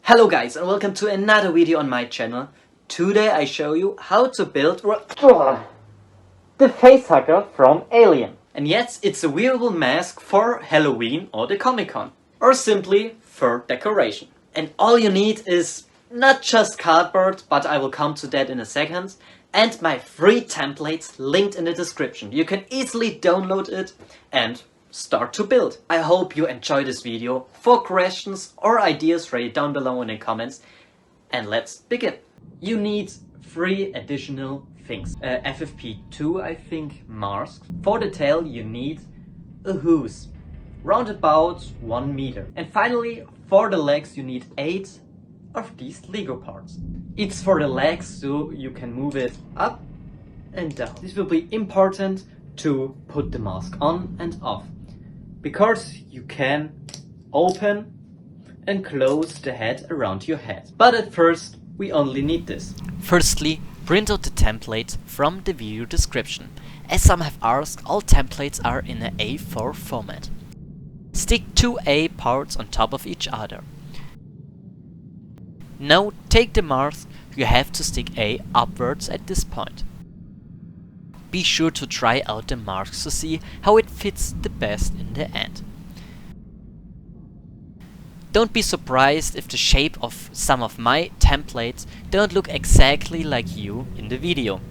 Hello guys and welcome to another video on my channel. Today I show you how to build the facehugger from Alien. And yes, it's a wearable mask for Halloween or the Comic-Con. Or simply for decoration. And all you need is not just cardboard, but I will come to that in a second. And my free templates linked in the description. You can easily download it and start to build. I hope you enjoy this video. For questions or ideas, write it down below in the comments. And let's begin. You need 3 additional things. FFP2, I think, masks. For the tail you need a hose, round about 1 meter. And finally, for the legs you need 8 of these Lego parts. It's for the legs, so you can move it up and down. This will be important to put the mask on and off, because you can open and close the head around your head. But at first we only need this. Firstly, print out the template from the video description. As some have asked, all templates are in an A4 format. Stick 2 A parts on top of each other. Now take the mask, you have to stick A upwards at this point. Be sure to try out the marks to see how it fits the best in the end. Don't be surprised if the shape of some of my templates don't look exactly like you in the video.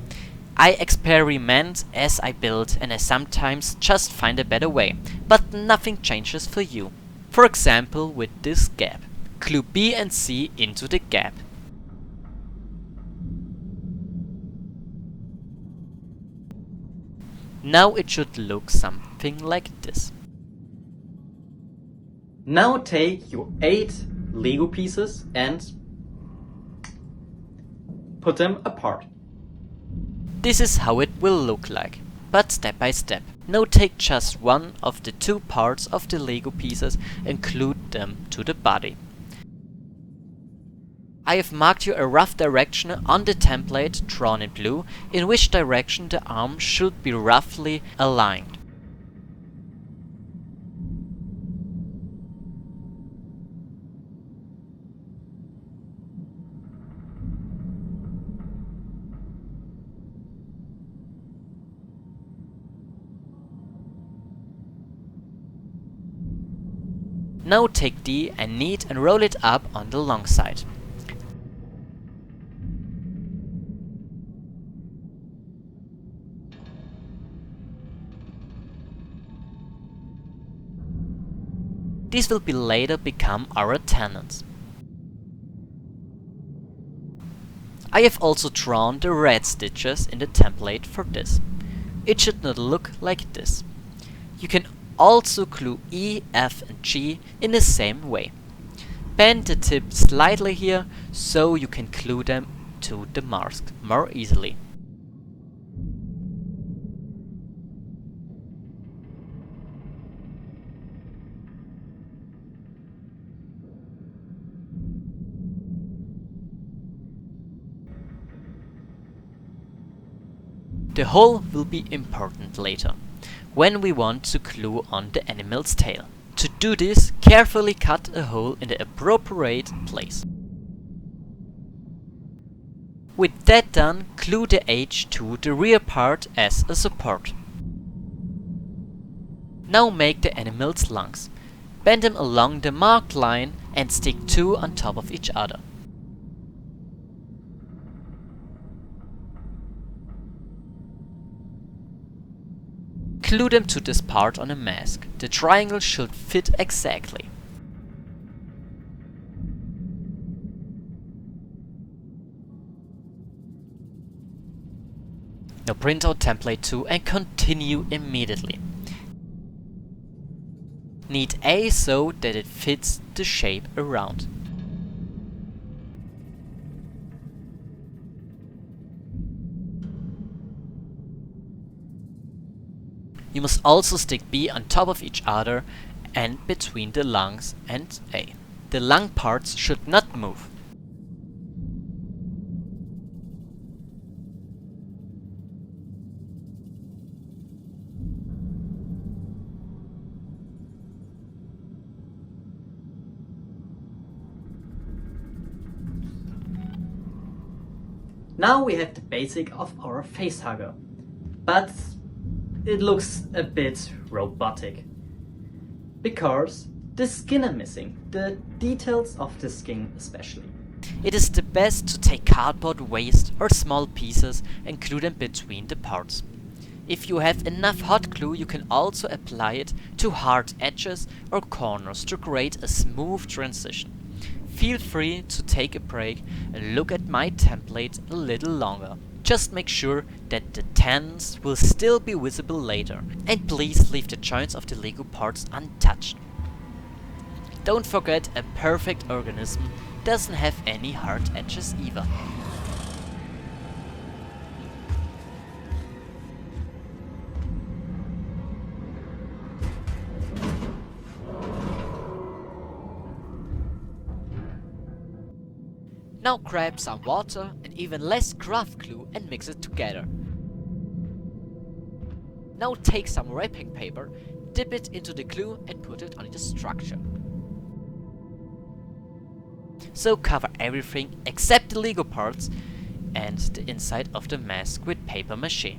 I experiment as I build and I sometimes just find a better way, but nothing changes for you. For example with this gap. Glue B and C into the gap. Now it should look something like this. Now take your 8 Lego pieces and put them apart. This is how it will look like, but step by step. Now take just one of the 2 parts of the Lego pieces and glue them to the body. I have marked you a rough direction on the template drawn in blue, in which direction the arm should be roughly aligned. Now take D and knead and roll it up on the long side. These will be later become our tenons. I have also drawn the red stitches in the template for this. It should not look like this. You can also glue E, F and G in the same way. Bend the tip slightly here so you can glue them to the mask more easily. The hole will be important later, when we want to glue on the animal's tail. To do this, carefully cut a hole in the appropriate place. With that done, glue the edge to the rear part as a support. Now make the animal's lungs. Bend them along the marked line and stick 2 on top of each other. Glue them to this part on a mask. The triangle should fit exactly. Now print out template 2 and continue immediately. Knead A so that it fits the shape around. You must also stick B on top of each other and between the lungs and A. The lung parts should not move. Now we have the basic of our facehugger, but it looks a bit robotic because the skin are missing, the details of the skin especially. It is the best to take cardboard waste or small pieces and glue them between the parts. If you have enough hot glue, you can also apply it to hard edges or corners to create a smooth transition. Feel free to take a break and look at my template a little longer. Just make sure that the tents will still be visible later, and please leave the joints of the Lego parts untouched. Don't forget, a perfect organism doesn't have any hard edges either. Now grab some water and even less craft glue and mix it together. Now take some wrapping paper, dip it into the glue and put it on the structure. So cover everything except the Lego parts and the inside of the mask with paper mache.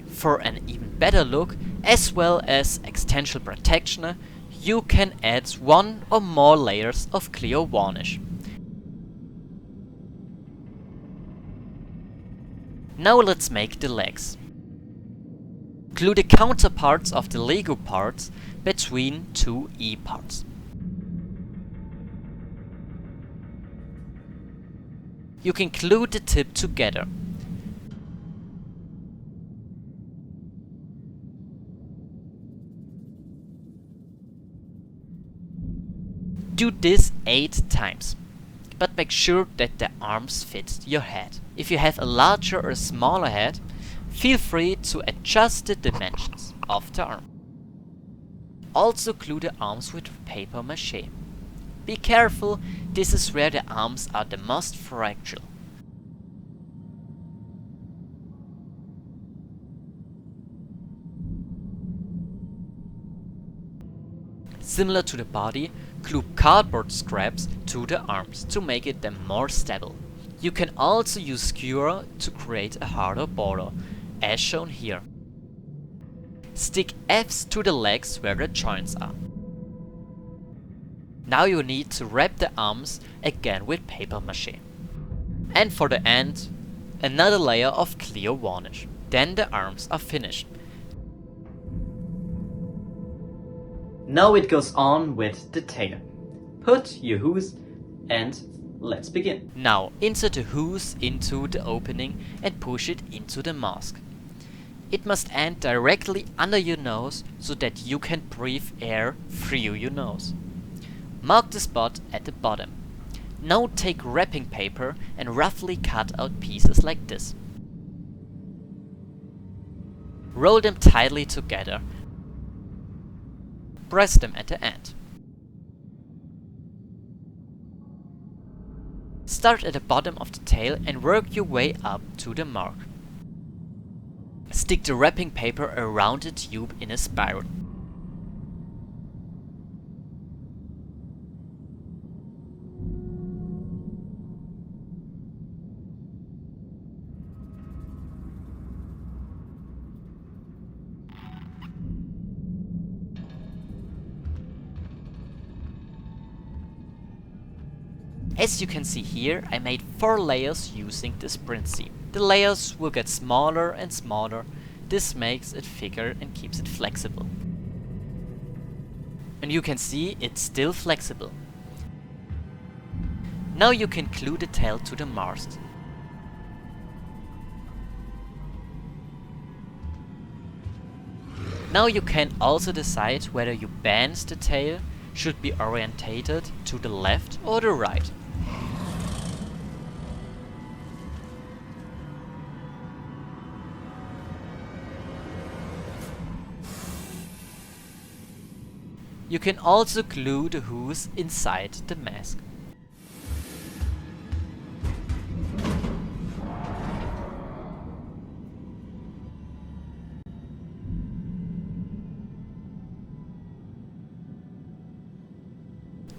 For an even better look, as well as extension protection, you can add one or more layers of clear varnish. Now let's make the legs. Glue the counterparts of the Lego parts between two E parts. You can glue the tip together. Do this 8 times, but make sure that the arms fit your head. If you have a larger or smaller head, feel free to adjust the dimensions of the arm. Also glue the arms with paper mache. Be careful, this is where the arms are the most fragile. Similar to the body, glue cardboard scraps to the arms to make them more stable. You can also use skewer to create a harder border, as shown here. Stick Fs to the legs where the joints are. Now you need to wrap the arms again with paper mache. And for the end, another layer of clear varnish. Then the arms are finished. Now it goes on with the tail. Put your hose and let's begin. Now insert the hose into the opening and push it into the mask. It must end directly under your nose so that you can breathe air through your nose. Mark the spot at the bottom. Now take wrapping paper and roughly cut out pieces like this. Roll them tightly together. Press them at the end. Start at the bottom of the tail and work your way up to the mark. Stick the wrapping paper around the tube in a spiral. As you can see here, I made 4 layers using this print seam. The layers will get smaller and smaller. This makes it thicker and keeps it flexible. And you can see it's still flexible. Now you can glue the tail to the mast. Now you can also decide whether your bend the tail should be orientated to the left or the right. You can also glue the hooves inside the mask.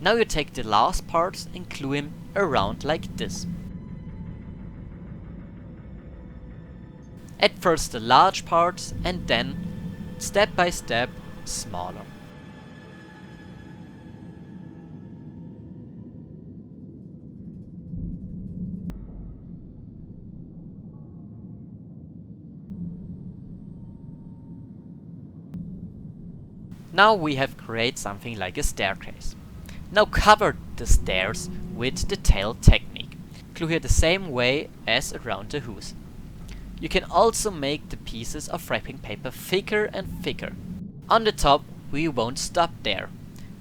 Now you take the last parts and glue him around like this. At first the large parts and then, step by step, smaller. Now we have created something like a staircase. Now cover the stairs with the tail technique. Glue here the same way as around the hooves. You can also make the pieces of wrapping paper thicker and thicker. On the top we won't stop there.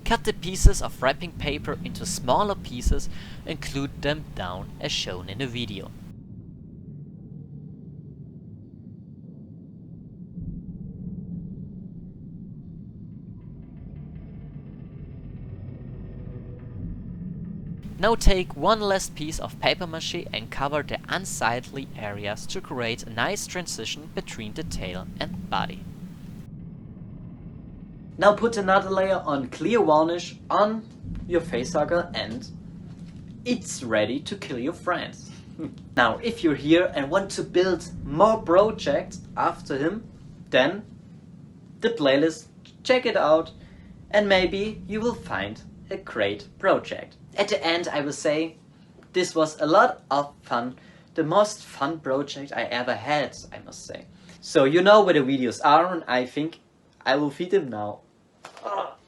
Cut the pieces of wrapping paper into smaller pieces and glue them down as shown in the video. Now take one last piece of paper mache and cover the unsightly areas to create a nice transition between the tail and body. Now put another layer on clear varnish on your facehugger and it's ready to kill your friends. Now if you're here and want to build more projects after him, then the playlist, check it out and maybe you will find a great project. At the end I will say this was a lot of fun, the most fun project I ever had, I must say. So you know where the videos are and I think I will feed them now.